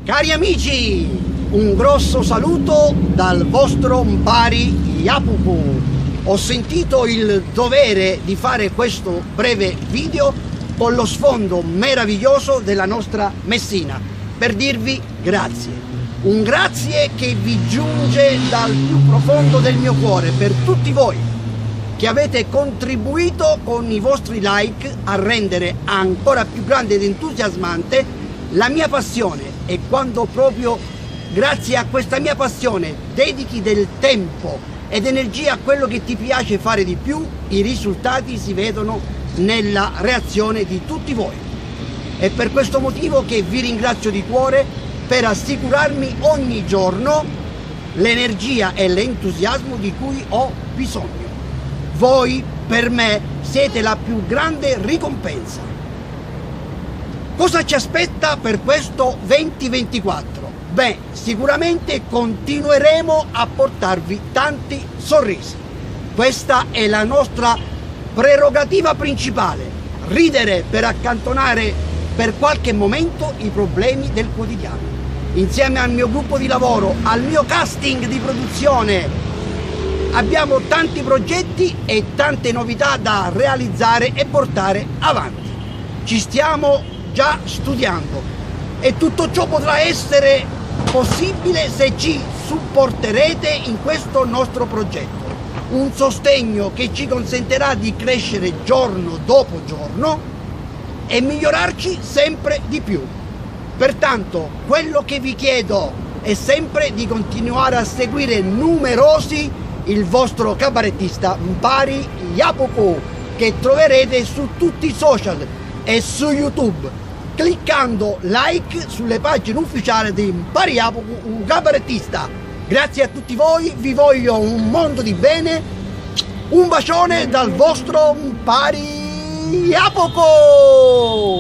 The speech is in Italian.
Cari amici, un grosso saluto dal vostro Mpari Yapuku. Ho sentito il dovere di fare questo breve video con lo sfondo meraviglioso della nostra Messina per dirvi grazie. Un grazie che vi giunge dal più profondo del mio cuore per tutti voi che avete contribuito con i vostri like a rendere ancora più grande ed entusiasmante la mia passione. E quando proprio grazie a questa mia passione dedichi del tempo ed energia a quello che ti piace fare di più, i risultati si vedono nella reazione di tutti voi. È per questo motivo che vi ringrazio di cuore per assicurarmi ogni giorno l'energia e l'entusiasmo di cui ho bisogno. Voi per me siete la più grande ricompensa. Cosa ci aspetta per questo 2024? Beh, sicuramente continueremo a portarvi tanti sorrisi. Questa è la nostra prerogativa principale, ridere per accantonare per qualche momento i problemi del quotidiano. Insieme al mio gruppo di lavoro, al mio casting di produzione, abbiamo tanti progetti e tante novità da realizzare e portare avanti. Ci stiamo già studiando e tutto ciò potrà essere possibile se ci supporterete in questo nostro progetto. Un sostegno che ci consentirà di crescere giorno dopo giorno e migliorarci sempre di più. Pertanto quello che vi chiedo è sempre di continuare a seguire numerosi il vostro cabarettista Mpari Yapuku, che troverete su tutti i social e su YouTube, cliccando like sulle pagine ufficiali di Mpari Yapuku, un cabarettista. Grazie a tutti voi, vi voglio un mondo di bene, un bacione dal vostro Mpari Yapuku.